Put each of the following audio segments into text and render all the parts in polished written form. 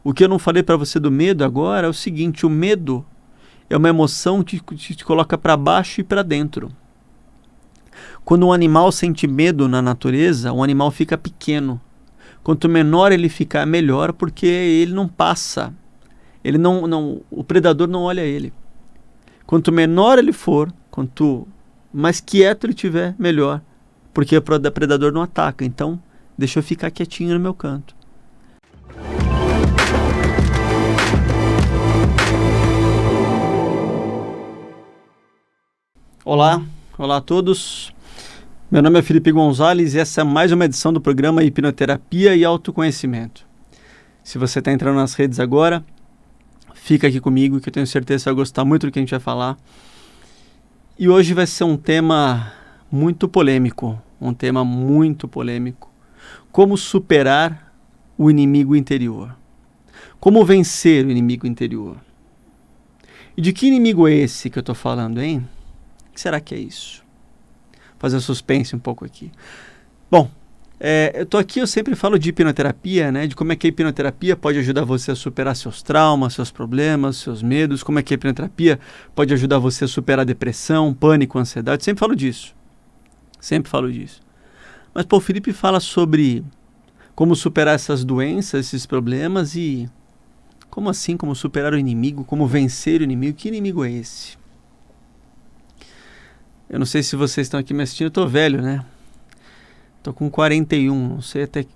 O que eu não falei para você do medo agora é o seguinte: o medo é uma emoção que te coloca para baixo e para dentro. Quando um animal sente medo na natureza, o animal fica pequeno. Quanto menor ele ficar, melhor, porque ele não passa. O predador não olha ele. Quanto menor ele for, quanto mais quieto ele tiver, melhor. Porque o predador não ataca. Então, deixa eu ficar quietinho no meu canto. Olá a todos. Meu nome é Felipe Gonzalez e essa é mais uma edição do programa Hipnoterapia e Autoconhecimento. Se você está entrando nas redes agora, fica aqui comigo que eu tenho certeza que você vai gostar muito do que a gente vai falar. E hoje vai ser um tema muito polêmico, Como superar o inimigo interior. Como vencer o inimigo interior. E de que inimigo é esse que eu estou falando, hein? O que será que é isso? Fazer suspense um pouco aqui. Bom, eu tô aqui, eu sempre falo de hipnoterapia, né? De como é que a hipnoterapia pode ajudar você a superar seus traumas, seus problemas, seus medos. Como é que a hipnoterapia pode ajudar você a superar a depressão, pânico, ansiedade. Sempre falo disso. Mas, o Felipe fala sobre como superar essas doenças, esses problemas e como assim, como superar o inimigo, como vencer o inimigo. Que inimigo é esse? Eu não sei se vocês estão aqui me assistindo, eu tô velho, né? Tô com 41, não sei até que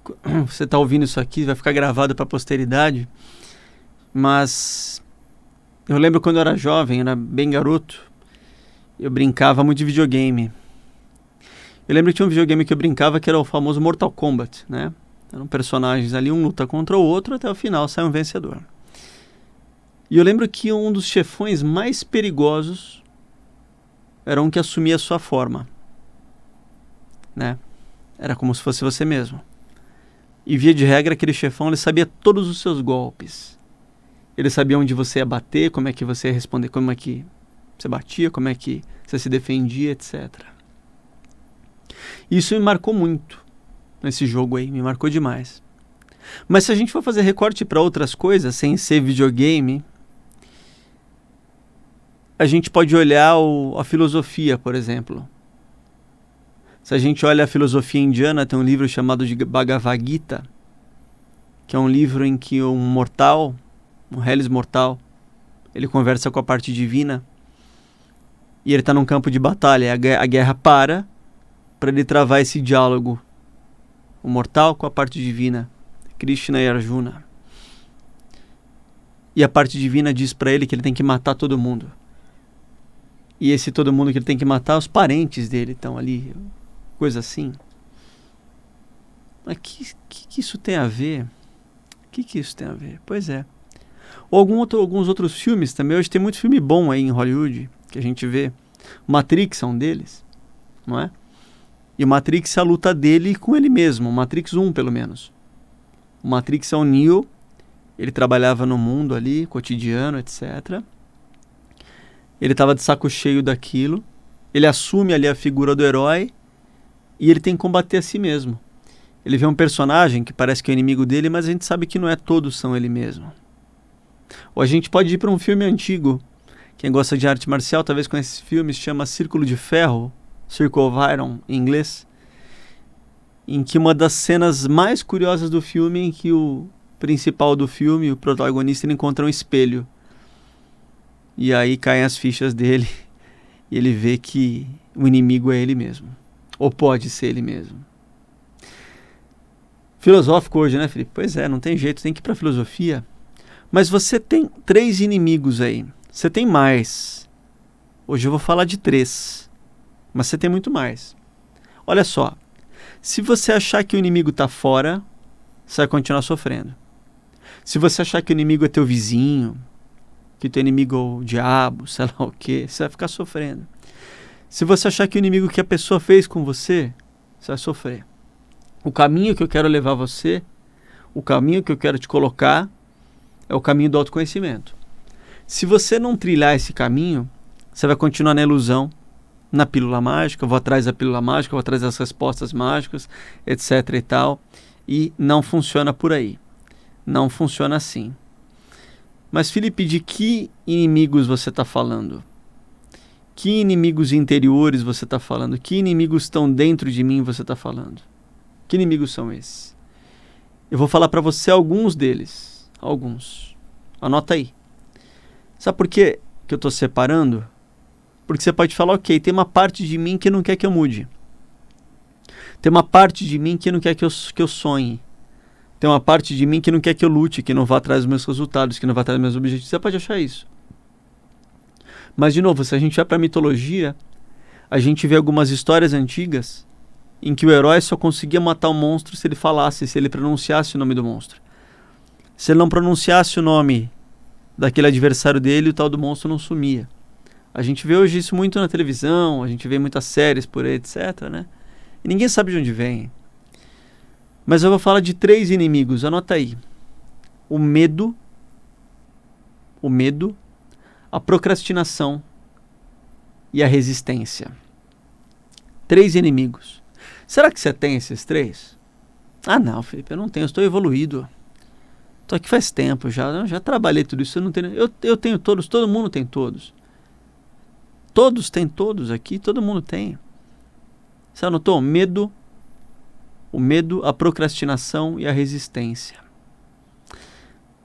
você tá ouvindo isso aqui, vai ficar gravado para a posteridade. Mas eu lembro quando eu era jovem, era bem garoto, eu brincava muito de videogame. Eu lembro que tinha um videogame que eu brincava que era o famoso Mortal Kombat, né? Eram personagens ali, um luta contra o outro, até o final sai um vencedor. E eu lembro que um dos chefões mais perigosos era um que assumia a sua forma, né? Era como se fosse você mesmo. E via de regra, aquele chefão, ele sabia todos os seus golpes. Ele sabia onde você ia bater, como é que você ia responder, como é que você batia, como é que você se defendia, etc. Isso me marcou muito nesse jogo aí, me marcou demais. Mas se a gente for fazer recorte para outras coisas, sem ser videogame, a gente pode olhar a filosofia, por exemplo. Se a gente olha a filosofia indiana, tem um livro chamado de Bhagavad Gita, que é um livro em que um mortal, um Hellis mortal, ele conversa com a parte divina e ele está num campo de batalha. A guerra para ele travar esse diálogo, o mortal com a parte divina, Krishna e Arjuna. E a parte divina diz para ele que ele tem que matar todo mundo. E esse todo mundo que ele tem que matar, os parentes dele estão ali, coisa assim. Mas que isso tem a ver? O que isso tem a ver? Pois é. Ou alguns outros filmes também. Hoje tem muito filme bom aí em Hollywood, que a gente vê. Matrix é um deles, não é? E o Matrix é a luta dele com ele mesmo. O Matrix 1, pelo menos. O Matrix é o Neo. Ele trabalhava no mundo ali, cotidiano, etc. Ele estava de saco cheio daquilo. Ele assume ali a figura do herói. E ele tem que combater a si mesmo. Ele vê um personagem que parece que é o inimigo dele, mas a gente sabe que não é, todos são ele mesmo. Ou a gente pode ir para um filme antigo. Quem gosta de arte marcial talvez conheça esse filme, se chama Círculo de Ferro, Circle of Iron em inglês, em que uma das cenas mais curiosas do filme, em que o principal do filme, o protagonista, ele encontra um espelho. E aí caem as fichas dele e ele vê que o inimigo é ele mesmo. Ou pode ser ele mesmo. Filosófico hoje, né, Felipe? Pois é, não tem jeito, tem que ir para filosofia. Mas você tem 3 inimigos aí. Você tem mais. Hoje eu vou falar de 3. Mas você tem muito mais. Olha só. Se você achar que o inimigo está fora, você vai continuar sofrendo. Se você achar que o inimigo é teu vizinho, que teu inimigo é o diabo, sei lá o quê, você vai ficar sofrendo. Se você achar que o inimigo que a pessoa fez com você, você vai sofrer. O caminho que eu quero levar você, o caminho que eu quero te colocar, é o caminho do autoconhecimento. Se você não trilhar esse caminho, você vai continuar na ilusão, na pílula mágica, eu vou atrás da pílula mágica, eu vou atrás das respostas mágicas, etc e tal, e não funciona por aí. Não funciona assim. Mas, Felipe, de que inimigos você está falando? Que inimigos interiores você está falando? Que inimigos estão dentro de mim você está falando? Que inimigos são esses? Eu vou falar para você alguns deles. Alguns. Anota aí. Sabe por que eu estou separando? Porque você pode falar, ok, tem uma parte de mim que não quer que eu mude. Tem uma parte de mim que não quer que eu sonhe. Tem uma parte de mim que não quer que eu lute, que não vá atrás dos meus resultados, que não vá atrás dos meus objetivos. Você pode achar isso. Mas, de novo, se a gente vai para a mitologia, a gente vê algumas histórias antigas em que o herói só conseguia matar o monstro se ele falasse, se ele pronunciasse o nome do monstro. Se ele não pronunciasse o nome daquele adversário dele, o tal do monstro não sumia. A gente vê hoje isso muito na televisão, a gente vê muitas séries por aí, etc, né? E ninguém sabe de onde vem. Mas eu vou falar de 3 inimigos, anota aí. O medo, a procrastinação e a resistência. 3 inimigos. Será que você tem esses 3? Ah, não, Felipe, eu não tenho, eu estou evoluído. Estou aqui faz tempo já trabalhei tudo isso, eu tenho todos, todo mundo tem todos. Todos têm todos aqui, todo mundo tem. Você anotou? O medo, a procrastinação e a resistência.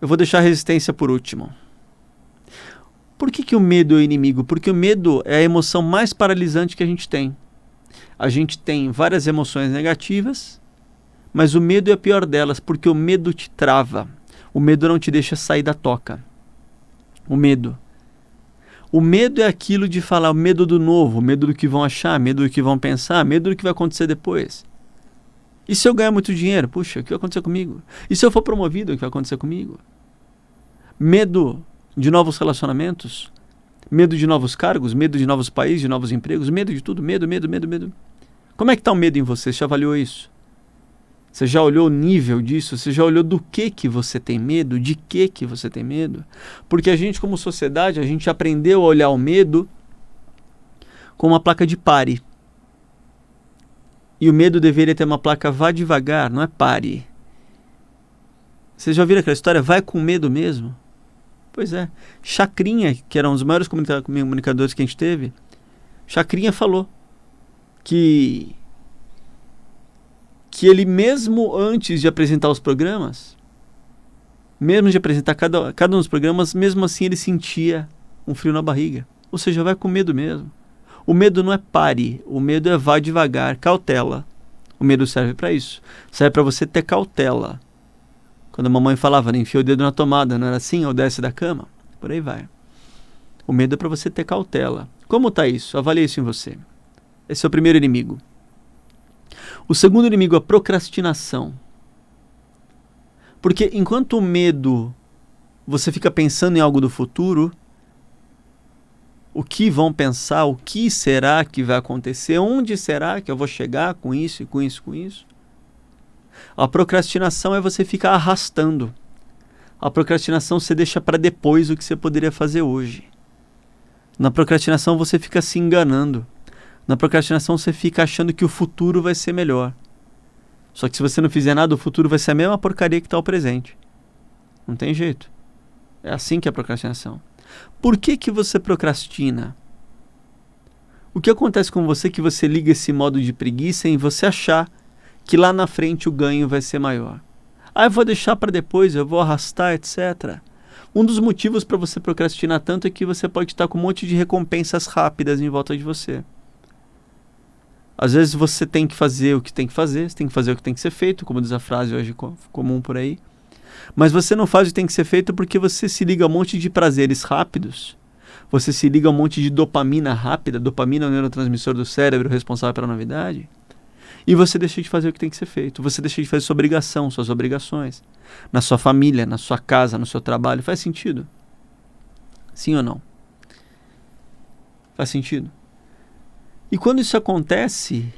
Eu vou deixar a resistência por último. Por que o medo é inimigo? Porque o medo é a emoção mais paralisante que a gente tem. A gente tem várias emoções negativas, mas o medo é a pior delas, porque o medo te trava. O medo não te deixa sair da toca. O medo. O medo é aquilo de falar, o medo do novo, o medo do que vão achar, medo do que vão pensar, medo do que vai acontecer depois. E se eu ganhar muito dinheiro? Puxa, o que vai acontecer comigo? E se eu for promovido, o que vai acontecer comigo? Medo de novos relacionamentos, medo de novos cargos, medo de novos países, de novos empregos, medo de tudo, medo. Como é que está o medo em você? Você já avaliou isso? Você já olhou o nível disso? Você já olhou do que você tem medo? De que você tem medo? Porque a gente, como sociedade, a gente aprendeu a olhar o medo com uma placa de pare. E o medo deveria ter uma placa vá devagar, não é pare. Vocês já ouviram aquela história? Vai com medo mesmo? Pois é. Chacrinha, que era um dos maiores comunicadores que a gente teve, Chacrinha falou que ele mesmo antes de apresentar os programas, mesmo de apresentar cada um dos programas, mesmo assim ele sentia um frio na barriga. Ou seja, vai com medo mesmo. O medo não é pare, o medo é vá devagar, cautela. O medo serve para isso. Serve para você ter cautela. Quando a mamãe falava, enfia o dedo na tomada, não era assim? Ou desce da cama? Por aí vai. O medo é para você ter cautela. Como está isso? Avalie isso em você. Esse é o primeiro inimigo. O segundo inimigo é a procrastinação. Porque enquanto o medo, você fica pensando em algo do futuro, o que vão pensar, o que será que vai acontecer, onde será que eu vou chegar com isso, com isso, com isso. A procrastinação é você ficar arrastando. A procrastinação você deixa para depois o que você poderia fazer hoje. Na procrastinação você fica se enganando. Na procrastinação você fica achando que o futuro vai ser melhor. Só que se você não fizer nada, o futuro vai ser a mesma porcaria que está o presente. Não tem jeito. É assim que é a procrastinação. Por que você procrastina? O que acontece com você que você liga esse modo de preguiça em você achar que lá na frente o ganho vai ser maior? Ah, eu vou deixar para depois, eu vou arrastar, etc. Um dos motivos para você procrastinar tanto é que você pode estar com um monte de recompensas rápidas em volta de você. Às vezes você tem que fazer o que tem que fazer, você tem que fazer o que tem que ser feito, como diz a frase hoje comum por aí. Mas você não faz o que tem que ser feito porque você se liga a um monte de prazeres rápidos. Você se liga a um monte de dopamina rápida. Dopamina é o neurotransmissor do cérebro responsável pela novidade. E você deixa de fazer o que tem que ser feito. Você deixa de fazer sua obrigação, suas obrigações. Na sua família, na sua casa, no seu trabalho. Faz sentido? Sim ou não? Faz sentido? E quando isso acontece,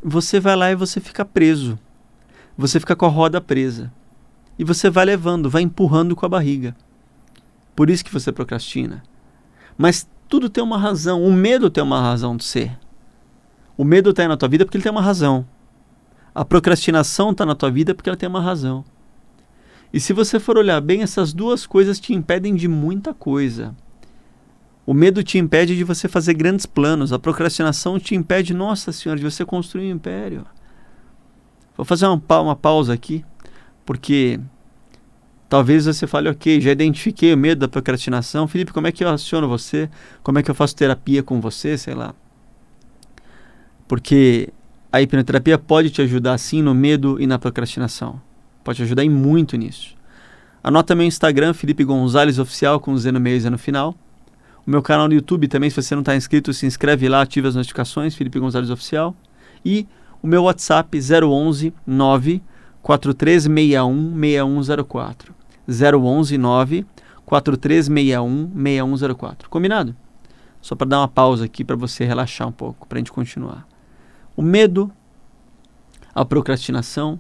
você vai lá e você fica preso. Você fica com a roda presa. E você vai levando, vai empurrando com a barriga. Por isso que você procrastina. Mas tudo tem uma razão. O medo tem uma razão de ser. O medo está aí na tua vida porque ele tem uma razão. A procrastinação está na tua vida porque ela tem uma razão. E se você for olhar bem, essas duas coisas te impedem de muita coisa. O medo te impede de você fazer grandes planos. A procrastinação te impede, nossa senhora, de você construir um império. Vou fazer uma pausa aqui, porque talvez você fale, ok, já identifiquei o medo da procrastinação. Felipe, como é que eu aciono você? Como é que eu faço terapia com você? Sei lá. Porque a hipnoterapia pode te ajudar sim no medo e na procrastinação. Pode te ajudar muito nisso. Anota meu Instagram, Felipe Gonzalez Oficial, com Z no meio e Z no final. O meu canal no YouTube também, se você não está inscrito, se inscreve lá, ativa as notificações, Felipe Gonzalez Oficial. E o meu WhatsApp, 011 94361 6104. 011 94361 6104. Combinado? Só para dar uma pausa aqui para você relaxar um pouco, para a gente continuar. O medo, a procrastinação.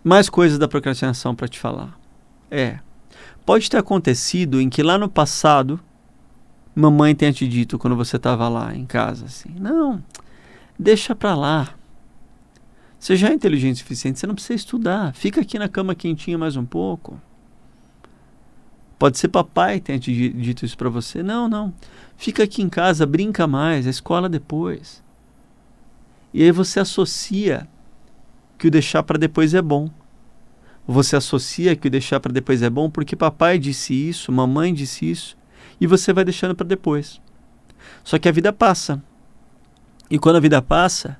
Mais coisas da procrastinação para te falar. Pode ter acontecido em que lá no passado, mamãe tenha te dito quando você estava lá em casa, assim, não, deixa pra lá. Você já é inteligente o suficiente, você não precisa estudar. Fica aqui na cama quentinha mais um pouco. Pode ser papai tenha te dito isso pra você. Não, fica aqui em casa, brinca mais, a escola depois. E aí você associa que o deixar pra depois é bom. Você associa que o deixar para depois é bom porque papai disse isso, mamãe disse isso, e você vai deixando para depois. Só que a vida passa. E quando a vida passa,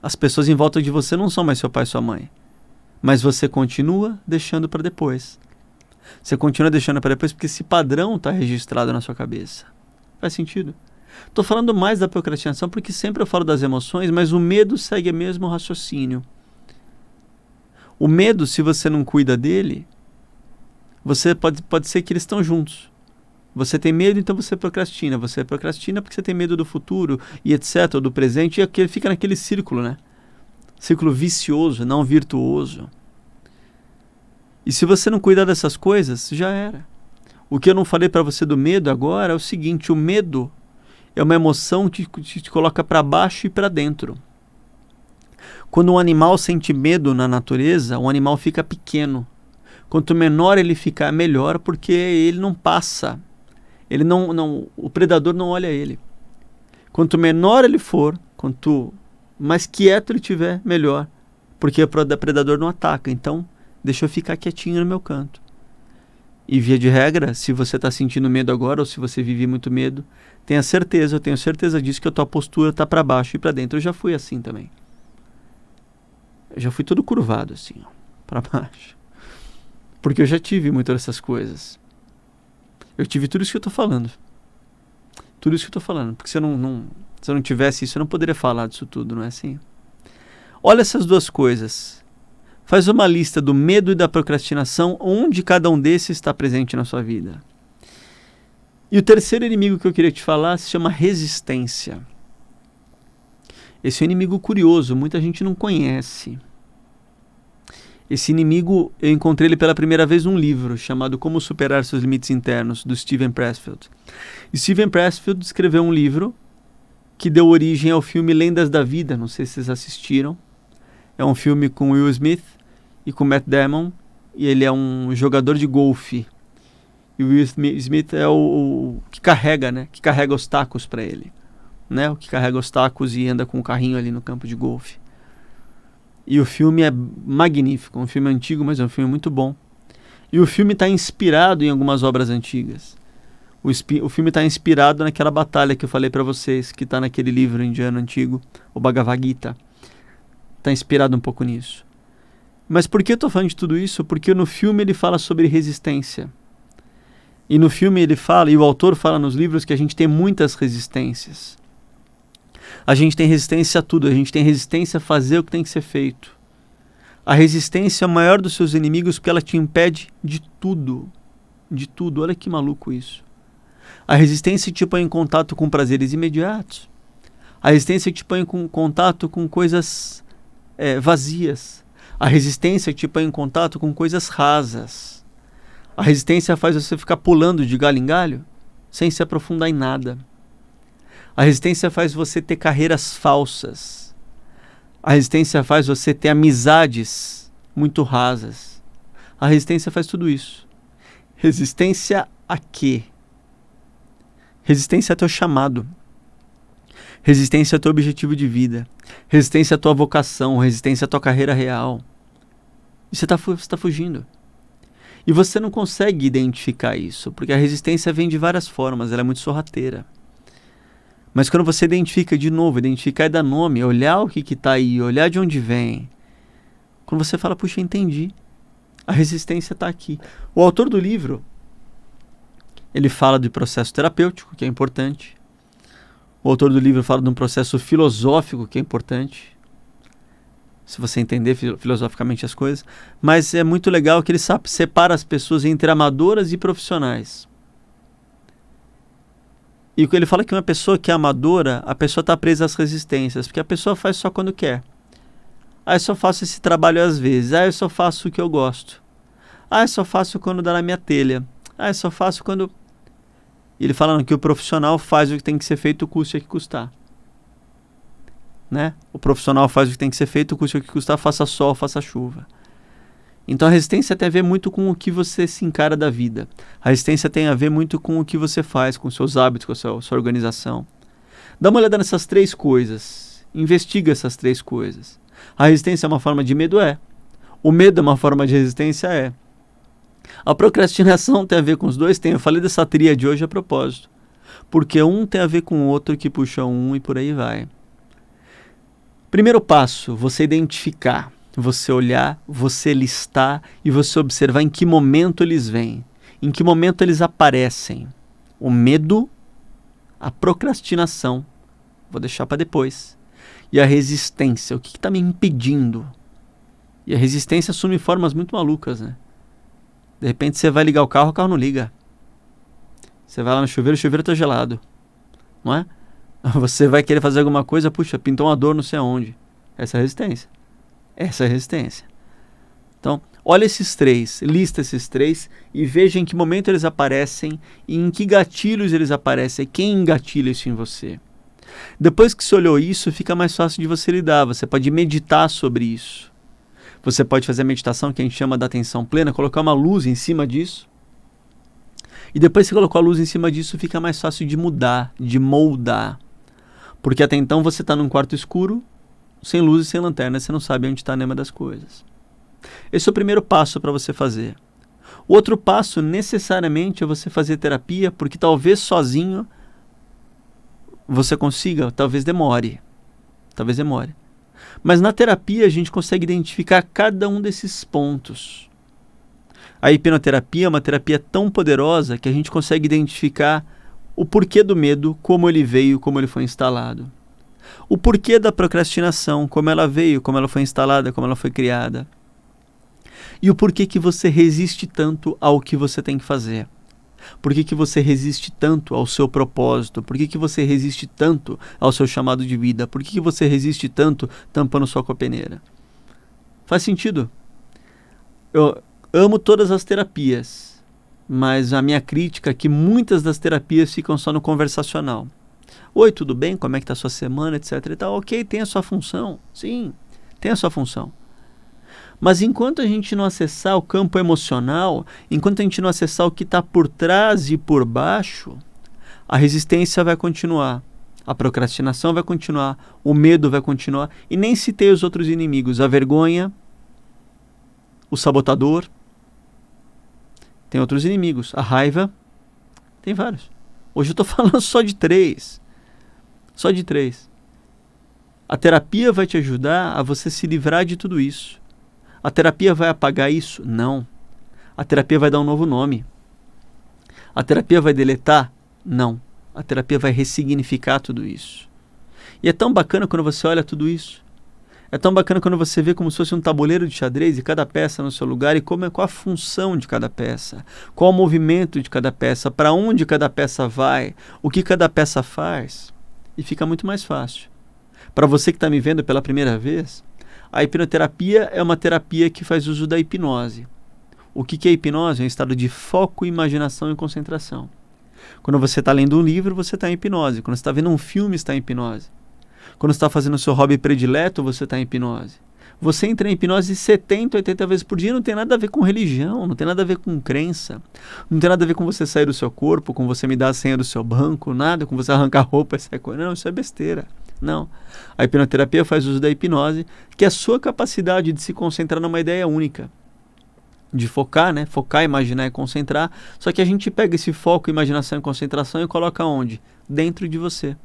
as pessoas em volta de você não são mais seu pai e sua mãe. Mas você continua deixando para depois. Você continua deixando para depois porque esse padrão está registrado na sua cabeça. Faz sentido? Estou falando mais da procrastinação porque sempre eu falo das emoções, mas o medo segue o mesmo raciocínio. O medo, se você não cuida dele, você pode ser que eles estão juntos. Você tem medo, então você procrastina. Você procrastina porque você tem medo do futuro e etc, ou do presente, e aquele fica naquele círculo, né? Círculo vicioso, não virtuoso. E se você não cuidar dessas coisas, já era. O que eu não falei para você do medo agora é o seguinte, o medo é uma emoção que te coloca para baixo e para dentro. Quando um animal sente medo na natureza, o animal fica pequeno. Quanto menor ele ficar, melhor, porque ele não passa. O predador não olha ele. Quanto menor ele for, quanto mais quieto ele tiver, melhor. Porque o predador não ataca. Então, deixa eu ficar quietinho no meu canto. E via de regra, se você está sentindo medo agora, ou se você vive muito medo, eu tenho certeza disso, que a tua postura está para baixo e para dentro. Eu já fui assim também. Eu já fui todo curvado assim, para baixo. Porque eu já tive muitas dessas coisas. Eu tive tudo isso que eu estou falando. Tudo isso que eu estou falando. Porque se eu não tivesse isso, eu não poderia falar disso tudo, não é assim? Olha essas duas coisas. Faz uma lista do medo e da procrastinação, onde cada um desses está presente na sua vida. E o terceiro inimigo que eu queria te falar se chama resistência. Esse é um inimigo curioso, muita gente não conhece. Esse inimigo, eu encontrei ele pela primeira vez num livro chamado Como Superar Seus Limites Internos, do Steven Pressfield. E Steven Pressfield escreveu um livro que deu origem ao filme Lendas da Vida, não sei se vocês assistiram. É um filme com Will Smith e com Matt Damon, e ele é um jogador de golfe. E o Will Smith é o que carrega, né? Que carrega os tacos para ele. Né, o que carrega os tacos e anda com o carrinho ali no campo de golfe. E o filme é magnífico, um filme antigo, mas é um filme muito bom. E o filme está inspirado em algumas obras antigas. O filme está inspirado naquela batalha que eu falei para vocês, que está naquele livro indiano antigo, o Bhagavad Gita. Está inspirado um pouco nisso. Mas por que eu estou falando de tudo isso? Porque no filme ele fala sobre resistência. E no filme ele fala, e o autor fala nos livros, que a gente tem muitas resistências. A gente tem resistência a tudo, a gente tem resistência a fazer o que tem que ser feito. A resistência é o maior dos seus inimigos porque ela te impede de tudo. De tudo, olha que maluco isso. A resistência te põe em contato com prazeres imediatos. A resistência te põe em contato com coisas vazias. A resistência te põe em contato com coisas rasas. A resistência faz você ficar pulando de galho em galho sem se aprofundar em nada. A resistência faz você ter carreiras falsas. A resistência faz você ter amizades muito rasas. A resistência faz tudo isso. Resistência a quê? Resistência a teu chamado. Resistência a teu objetivo de vida. Resistência a tua vocação. Resistência a tua carreira real. E você tá fugindo. E você não consegue identificar isso, porque a resistência vem de várias formas, ela é muito sorrateira. Mas quando você identifica de novo, identificar é dar nome, olhar o que está aí, olhar de onde vem. Quando você fala, puxa, entendi. A resistência está aqui. O autor do livro, ele fala de processo terapêutico, que é importante. O autor do livro fala de um processo filosófico, que é importante. Se você entender filosoficamente as coisas. Mas é muito legal que ele separa as pessoas entre amadoras e profissionais. E ele fala que uma pessoa que é amadora, a pessoa está presa às resistências, porque a pessoa faz só quando quer. Ah, eu só faço esse trabalho às vezes. Ah, eu só faço o que eu gosto. Ah, eu só faço quando dá na minha telha. Ah, eu só faço quando... E ele falando que o profissional faz o que tem que ser feito, custe o que custar. Né? O profissional faz o que tem que ser feito, custe o que custar, faça sol, faça chuva. Então a resistência tem a ver muito com o que você se encara da vida. A resistência tem a ver muito com o que você faz, com seus hábitos, com a sua organização. Dá uma olhada nessas três coisas. Investiga essas três coisas. A resistência é uma forma de medo? É. O medo é uma forma de resistência? É. A procrastinação tem a ver com os dois? Tem. Eu falei dessa tríade hoje a propósito. Porque um tem a ver com o outro que puxa um e por aí vai. Primeiro passo, você identificar. Você olhar, você listar e você observar em que momento eles vêm, em que momento eles aparecem. O medo, a procrastinação, vou deixar para depois, e a resistência, o que está me impedindo? E a resistência assume formas muito malucas, né? De repente você vai ligar o carro não liga. Você vai lá no chuveiro, o chuveiro está gelado, não é? Você vai querer fazer alguma coisa, puxa, pintou uma dor não sei aonde. Essa é a resistência. Essa é a resistência. Então, olha esses três, lista esses três e veja em que momento eles aparecem e em que gatilhos eles aparecem, quem engatilha isso em você. Depois que você olhou isso, fica mais fácil de você lidar, você pode meditar sobre isso. Você pode fazer a meditação que a gente chama da atenção plena, colocar uma luz em cima disso. E depois que você colocou a luz em cima disso, fica mais fácil de mudar, de moldar. Porque até então você está num quarto escuro, sem luz e sem lanterna, você não sabe onde está a nema das coisas. Esse é o primeiro passo para você fazer. O outro passo, necessariamente, é você fazer terapia, porque talvez sozinho você consiga, talvez demore. Talvez demore. Mas na terapia a gente consegue identificar cada um desses pontos. A hipnoterapia é uma terapia tão poderosa que a gente consegue identificar o porquê do medo, como ele veio, como ele foi instalado. O porquê da procrastinação, como ela veio, como ela foi instalada, como ela foi criada. E o porquê que você resiste tanto ao que você tem que fazer. Por que você resiste tanto ao seu propósito? Por que você resiste tanto ao seu chamado de vida? Por que você resiste tanto tampando sua peneira? Faz sentido? Eu amo todas as terapias, mas a minha crítica é que muitas das terapias ficam só no conversacional. Oi, tudo bem? Como é que está a sua semana, etc. e tal. Ok, tem a sua função. Sim, tem a sua função. Mas enquanto a gente não acessar o campo emocional, enquanto a gente não acessar o que está por trás e por baixo, a resistência vai continuar. A procrastinação vai continuar. O medo vai continuar. E nem citei os outros inimigos. A vergonha, o sabotador. Tem outros inimigos. A raiva. Tem vários. Hoje eu estou falando só de 3. Só de 3. A terapia vai te ajudar a você se livrar de tudo isso. A terapia vai apagar isso? Não. A terapia vai dar um novo nome. A terapia vai deletar? Não. A terapia vai ressignificar tudo isso. E é tão bacana quando você olha tudo isso. É tão bacana quando você vê como se fosse um tabuleiro de xadrez e cada peça no seu lugar e qual a função de cada peça, qual o movimento de cada peça, para onde cada peça vai, o que cada peça faz. E fica muito mais fácil. Para você que está me vendo pela primeira vez, a hipnoterapia é uma terapia que faz uso da hipnose. O que é hipnose? É um estado de foco, imaginação e concentração. Quando você está lendo um livro, você está em hipnose. Quando você está vendo um filme, está em hipnose. Quando você está fazendo o seu hobby predileto, você está em hipnose. Você entra em hipnose 70, 80 vezes por dia, não tem nada a ver com religião, não tem nada a ver com crença, não tem nada a ver com você sair do seu corpo, com você me dar a senha do seu banco, nada, com você arrancar roupa e sair correndo. Não, isso é besteira. Não. A hipnoterapia faz uso da hipnose, que é a sua capacidade de se concentrar numa ideia única. De focar, né? Focar, imaginar e concentrar. Só que a gente pega esse foco, imaginação e concentração e coloca onde? Dentro de você.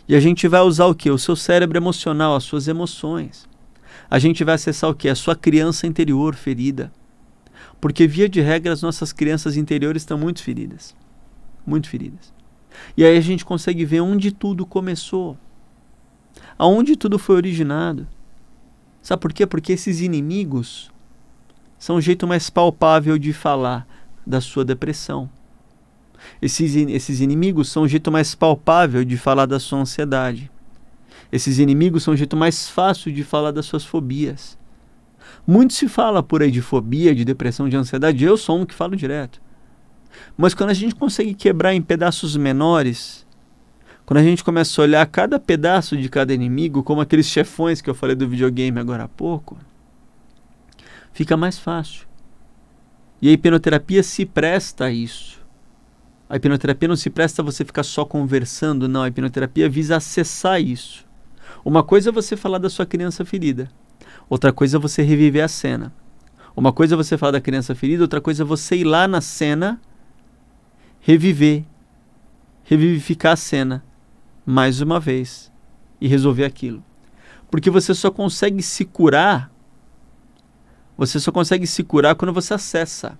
E a gente vai usar o quê? O seu cérebro emocional, as suas emoções. A gente vai acessar o quê? A sua criança interior ferida. Porque, via de regra, as nossas crianças interiores estão muito feridas. Muito feridas. E aí a gente consegue ver onde tudo começou. Aonde tudo foi originado. Sabe por quê? Porque esses inimigos são um jeito mais palpável de falar da sua depressão. Esses inimigos são um jeito mais palpável de falar da sua ansiedade. Esses inimigos são um jeito mais fácil de falar das suas fobias. Muito se fala por aí de fobia, de depressão, de ansiedade. Eu sou um que falo direto. Mas quando a gente consegue quebrar em pedaços menores, quando a gente começa a olhar cada pedaço de cada inimigo, como aqueles chefões que eu falei do videogame agora há pouco, fica mais fácil. E a hipnoterapia se presta a isso. A hipnoterapia não se presta a você ficar só conversando, não. A hipnoterapia visa acessar isso. Uma coisa é você falar da sua criança ferida. Outra coisa é você reviver a cena. Uma coisa é você falar da criança ferida, outra coisa é você ir lá na cena, revivificar a cena mais uma vez e resolver aquilo. Porque você só consegue se curar, quando você acessa.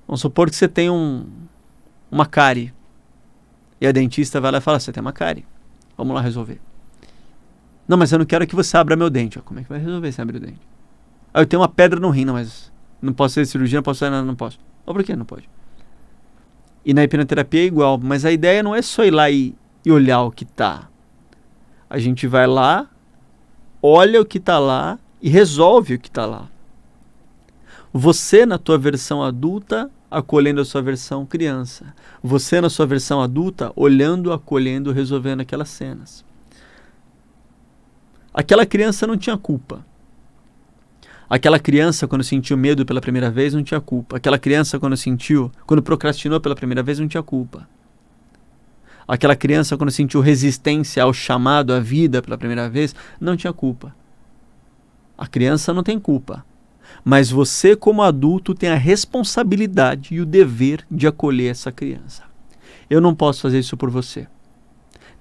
Vamos supor que você tem uma cárie. E a dentista vai lá e fala, você tem uma cárie. Vamos lá resolver. Não, mas eu não quero que você abra meu dente. Como é que vai resolver se abrir o dente? Eu tenho uma pedra no rim, não, mas não posso fazer cirurgia, não posso fazer nada, não posso. Por que não pode? E na hipnoterapia é igual, mas a ideia não é só ir lá e olhar o que tá. A gente vai lá, olha o que tá lá e resolve o que tá lá. Você na tua versão adulta, acolhendo a sua versão criança. Você na sua versão adulta, olhando, acolhendo, resolvendo aquelas cenas. Aquela criança não tinha culpa. Aquela criança, quando sentiu medo pela primeira vez, não tinha culpa. Aquela criança, quando procrastinou pela primeira vez, não tinha culpa. Aquela criança, quando sentiu resistência ao chamado, à vida pela primeira vez, não tinha culpa. A criança não tem culpa. Mas você, como adulto, tem a responsabilidade e o dever de acolher essa criança. Eu não posso fazer isso por você.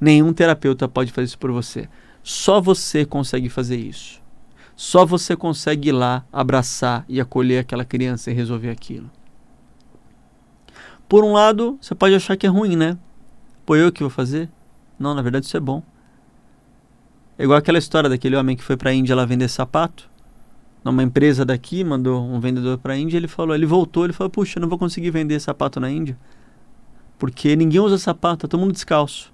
Nenhum terapeuta pode fazer isso por você. Só você consegue fazer isso. Só você consegue ir lá, abraçar e acolher aquela criança e resolver aquilo. Por um lado, você pode achar que é ruim, né? Pô, eu que vou fazer? Não, na verdade isso é bom. É igual aquela história daquele homem que foi para a Índia lá vender sapato. Uma empresa daqui mandou um vendedor para a Índia, ele voltou, puxa, eu não vou conseguir vender sapato na Índia. Porque ninguém usa sapato, tá todo mundo descalço.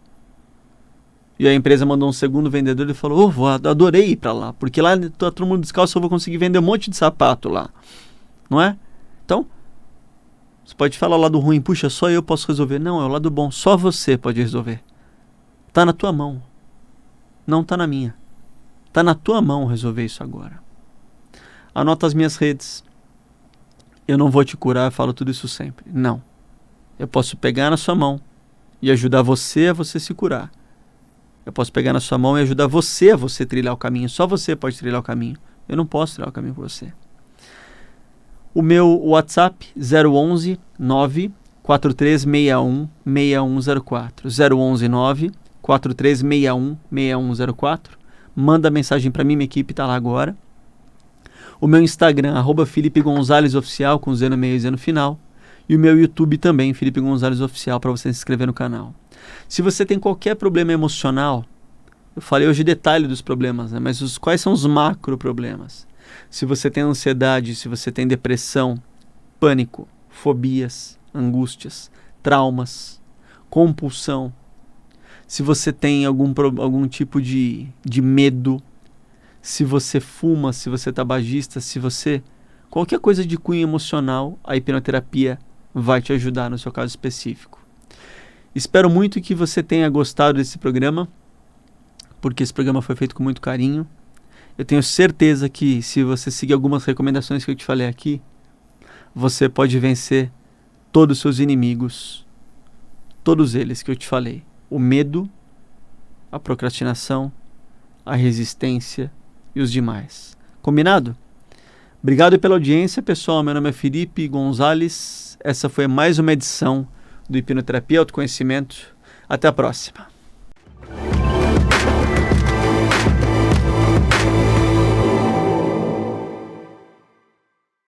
E a empresa mandou um segundo vendedor e falou, adorei ir para lá, porque lá tá todo mundo descalço, eu vou conseguir vender um monte de sapato lá. Não é? Então, você pode falar o lado ruim, puxa, só eu posso resolver. Não, é o lado bom, só você pode resolver. Tá na tua mão. Não tá na minha. Tá na tua mão resolver isso agora. Anota as minhas redes. Eu não vou te curar, eu falo tudo isso sempre. Não. Eu posso pegar na sua mão e ajudar você a você se curar. Eu posso pegar na sua mão e ajudar você a você trilhar o caminho. Só você pode trilhar o caminho. Eu não posso trilhar o caminho por você. O meu WhatsApp 011 94361 6104. 011 94361 6104. Manda mensagem para mim, minha equipe está lá agora. O meu Instagram, Felipe Gonzalez Oficial, com Z no meio e Z no final. E o meu YouTube também, Felipe Gonzalez Oficial, para você se inscrever no canal. Se você tem qualquer problema emocional, eu falei hoje detalhe dos problemas, né? Mas quais são os macro problemas? Se você tem ansiedade, se você tem depressão, pânico, fobias, angústias, traumas, compulsão, se você tem algum tipo de medo, se você fuma, se você é tabagista, se você... Qualquer coisa de cunho emocional, a hipnoterapia vai te ajudar no seu caso específico. Espero muito que você tenha gostado desse programa. porque esse programa foi feito com muito carinho. Eu tenho certeza que se você seguir algumas recomendações que eu te falei aqui, você pode vencer todos os seus inimigos. Todos eles que eu te falei. O medo, a procrastinação, a resistência e os demais. Combinado? Obrigado pela audiência, pessoal. Meu nome é Felipe Gonzalez. Essa foi mais uma edição do Hipnoterapia e Autoconhecimento. Até a próxima.